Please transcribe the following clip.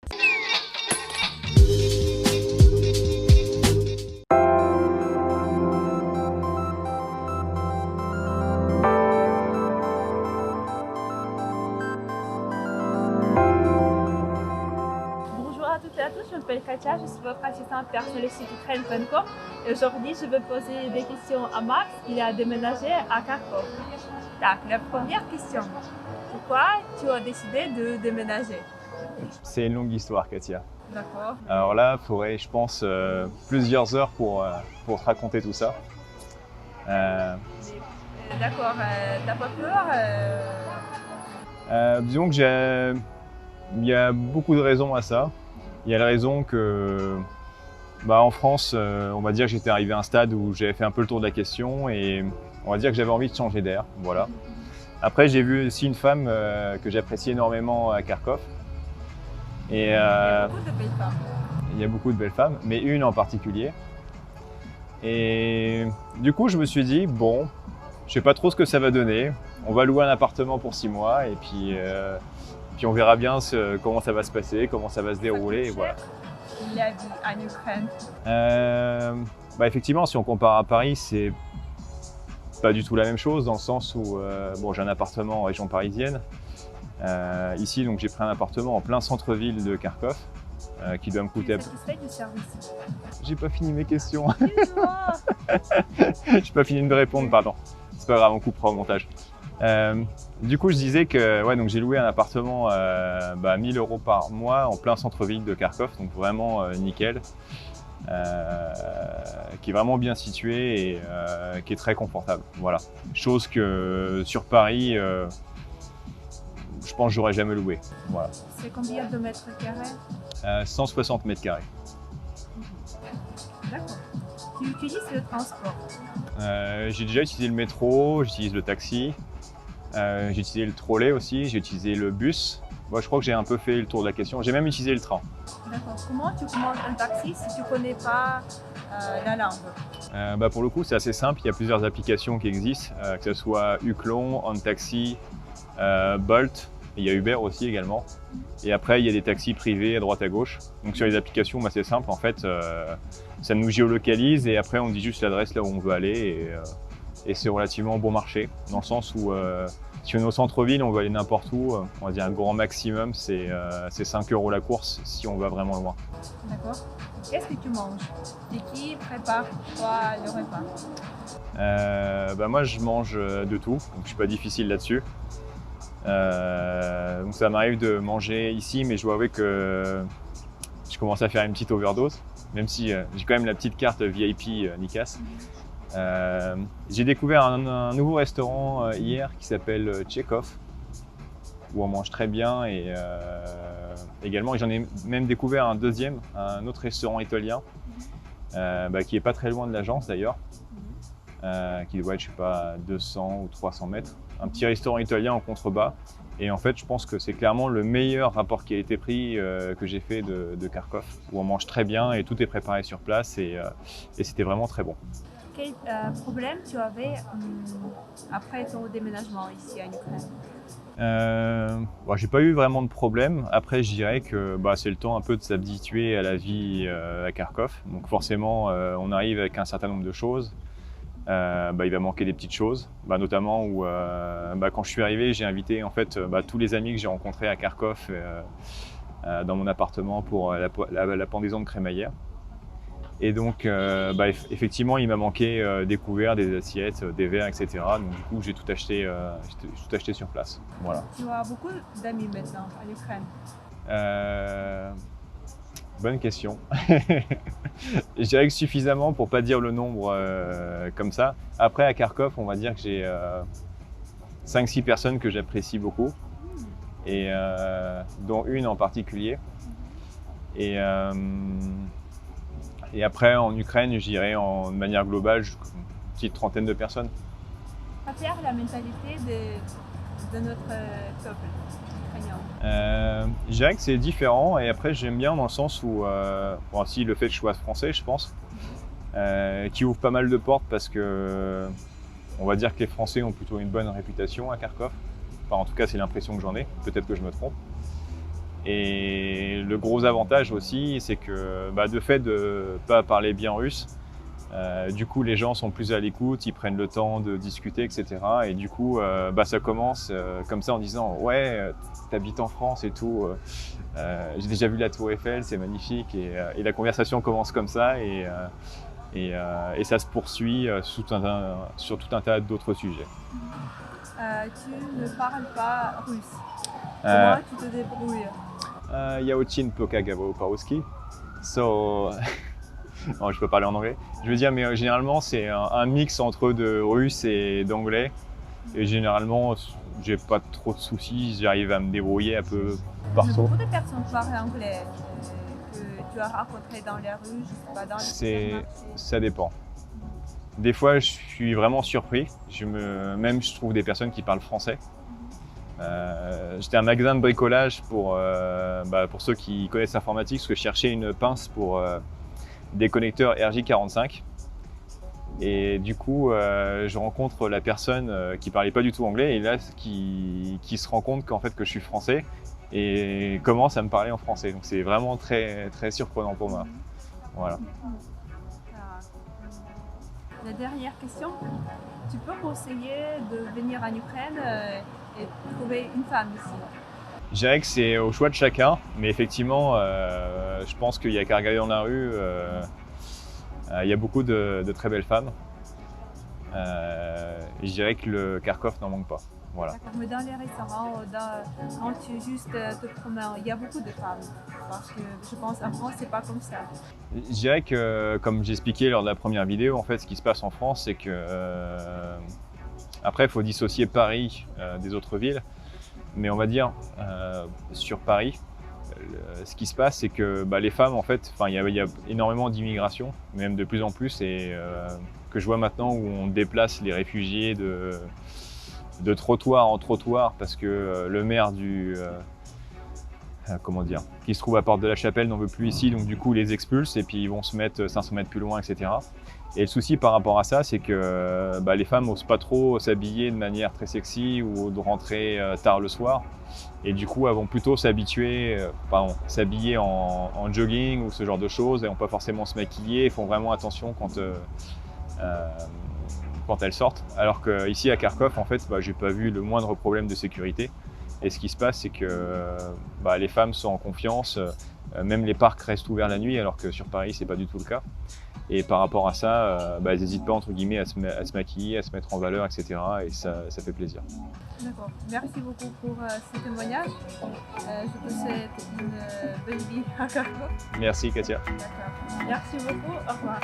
Bonjour à toutes et à tous, je m'appelle Katia, je suis votre assistante personnelle sur Ukraine.com et aujourd'hui je vais poser des questions à Max, il a déménagé à Kharkov. Donc, la première question, pourquoi tu as décidé de déménager? C'est une longue histoire, Katia. D'accord. Alors là, il faudrait, je pense, plusieurs heures pour te raconter tout ça. D'accord, t'as pas peur? Disons que il y a beaucoup de raisons à ça. Il y a la raison que, en France, on va dire que j'étais arrivé à un stade où j'avais fait un peu le tour de la question et on va dire que j'avais envie de changer d'air. Voilà. Après, j'ai vu aussi une femme que j'apprécie énormément à Kharkov. Et, Il y a beaucoup de belles femmes. il y a beaucoup de belles femmes, mais une en particulier. Et du coup, je me suis dit, bon, je sais pas trop ce que ça va donner. On va louer un appartement pour 6 mois et puis on verra bien comment ça va se passer, comment ça va se dérouler. Et voilà. La vie en Ukraine. Effectivement, si on compare à Paris, c'est pas du tout la même chose dans le sens où j'ai un appartement en région parisienne. Ici, donc, j'ai pris un appartement en plein centre-ville de Kharkov qui doit me coûter. Satisfait du service? J'ai pas fini mes questions. Excuse-moi. J'ai pas fini de répondre, pardon. C'est pas grave, on coupera au montage. Du coup, je disais que donc j'ai loué un appartement 1000 € par mois en plein centre-ville de Kharkov, donc vraiment nickel, qui est vraiment bien situé et qui est très confortable. Voilà. Chose que sur Paris, je pense que j'aurais jamais loué. Voilà. C'est combien de mètres carrés? 160 mètres carrés. D'accord. Tu utilises le transport? J'ai déjà utilisé le métro, j'utilise le taxi, j'ai utilisé le trolley aussi, j'ai utilisé le bus. Moi, je crois que j'ai un peu fait le tour de la question. J'ai même utilisé le train. D'accord. Comment tu commandes un taxi si tu ne connais pas la langue? Pour le coup, c'est assez simple. Il y a plusieurs applications qui existent, que ce soit Uklon, OnTaxi, Bolt. Il y a Uber aussi également. Et après, il y a des taxis privés à droite à gauche. Donc sur les applications, c'est simple. En fait, ça nous géolocalise et après, on dit juste l'adresse là où on veut aller. Et c'est relativement bon marché, dans le sens où si on est au centre-ville, on veut aller n'importe où. On va dire un grand maximum, c'est 5 € la course si on va vraiment loin. D'accord. Qu'est-ce que tu manges? Et qui prépare toi le repas? Moi, je mange de tout, donc je suis pas difficile là-dessus. Donc ça m'arrive de manger ici, mais je dois avouer que je commence à faire une petite overdose, même si j'ai quand même la petite carte VIP Nikas. J'ai découvert un nouveau restaurant hier qui s'appelle Tchekhov, où on mange très bien et également j'en ai même découvert un deuxième, un autre restaurant italien qui est pas très loin de l'agence d'ailleurs, qui doit être, je sais pas, 200 ou 300 mètres. Un petit restaurant italien en contrebas. Et en fait, je pense que c'est clairement le meilleur rapport qualité-prix que j'ai fait de Kharkov, où on mange très bien et tout est préparé sur place et c'était vraiment très bon. Quel problème tu avais après ton déménagement ici en Ukraine? J'ai pas eu vraiment de problème. Après, je dirais que c'est le temps un peu de s'habituer à la vie à Kharkov. Donc forcément, on arrive avec un certain nombre de choses. Il va manquer des petites choses, notamment où quand je suis arrivé, j'ai invité en fait tous les amis que j'ai rencontrés à Kharkov dans mon appartement pour la pendaison de crémaillère. Et donc effectivement, il m'a manqué des couverts, des assiettes, des verres, etc. Donc du coup, j'ai tout acheté sur place. Voilà. Tu as beaucoup d'amis maintenant en Ukraine? Bonne question. Je dirais que suffisamment pour pas dire le nombre comme ça. Après, à Kharkov, on va dire que j'ai 5-6 personnes que j'apprécie beaucoup, et dont une en particulier. Et après, en Ukraine, je dirais de manière globale, une petite trentaine de personnes. Préfère la mentalité de notre peuple ukrainien? Je dirais que c'est différent et après j'aime bien dans le sens où, aussi le fait que je sois français, je pense, qui ouvre pas mal de portes parce que on va dire que les Français ont plutôt une bonne réputation à Kharkov. Enfin, en tout cas, c'est l'impression que j'en ai, peut-être que je me trompe. Et le gros avantage aussi, c'est que de fait de ne pas parler bien russe, du coup les gens sont plus à l'écoute, ils prennent le temps de discuter, etc. Et du coup ça commence comme ça en disant « ouais, t'habites en France et tout, j'ai déjà vu la tour Eiffel, c'est magnifique ». Et la conversation commence comme ça et ça se poursuit sur tout un tas d'autres sujets. Tu ne parles pas russe. Comment tu te débrouilles? Я очень плохо говорю по-русски. So... non, je peux parler en anglais. Je veux dire, mais généralement, c'est un mix entre de russe et d'anglais. Et généralement, j'ai pas trop de soucis, j'arrive à me débrouiller un peu partout. Beaucoup de personnes parlent anglais que tu as rencontrées dans les rues, je sais pas, dans les supermarchés. Ça dépend. Des fois, je suis vraiment surpris. Je trouve des personnes qui parlent français. J'étais à un magasin de bricolage pour ceux qui connaissent l'informatique, parce que je cherchais une pince pour des connecteurs RJ45. Et du coup, je rencontre la personne qui parlait pas du tout anglais et là, qui se rend compte qu'en fait que je suis français et commence à me parler en français. Donc c'est vraiment très, très surprenant pour moi. Voilà. La dernière question, tu peux conseiller de venir en Ukraine et trouver une femme ici? Je dirais que c'est au choix de chacun, mais effectivement, je pense qu'il n'y a qu'à regarder dans la rue, il y a beaucoup de très belles femmes. Je dirais que le Kharkov n'en manque pas. Voilà. Mais dans les restaurants, quand tu juste te promènes, il y a beaucoup de femmes. Parce que je pense en France, c'est pas comme ça. Je dirais que, comme j'expliquais lors de la première vidéo, en fait, ce qui se passe en France, c'est que après, il faut dissocier Paris des autres villes. Mais on va dire, sur Paris, ce qui se passe, c'est que les femmes, en fait, il y a énormément d'immigration, même de plus en plus, et que je vois maintenant où on déplace les réfugiés de trottoir en trottoir parce que le maire qui se trouve à Porte de la Chapelle n'en veut plus ici, donc du coup, ils les expulsent et puis ils vont se mettre 500 mètres plus loin, etc. Et le souci par rapport à ça, c'est que les femmes n'osent pas trop s'habiller de manière très sexy ou de rentrer tard le soir. Et du coup, elles vont plutôt s'habiller en jogging ou ce genre de choses. Elles vont pas forcément se maquiller, elles font vraiment attention quand elles sortent. Alors qu'ici à Kharkov, en fait, j'ai pas vu le moindre problème de sécurité. Et ce qui se passe, c'est que les femmes sont en confiance. Même les parcs restent ouverts la nuit, alors que sur Paris, c'est pas du tout le cas. Et par rapport à ça, elles n'hésitent pas entre guillemets à se maquiller, à se mettre en valeur, etc. Et ça fait plaisir. D'accord. Merci beaucoup pour ce témoignage. Je te souhaite une bonne vie à Kharkov. Merci Katia. D'accord. Merci beaucoup. Au revoir.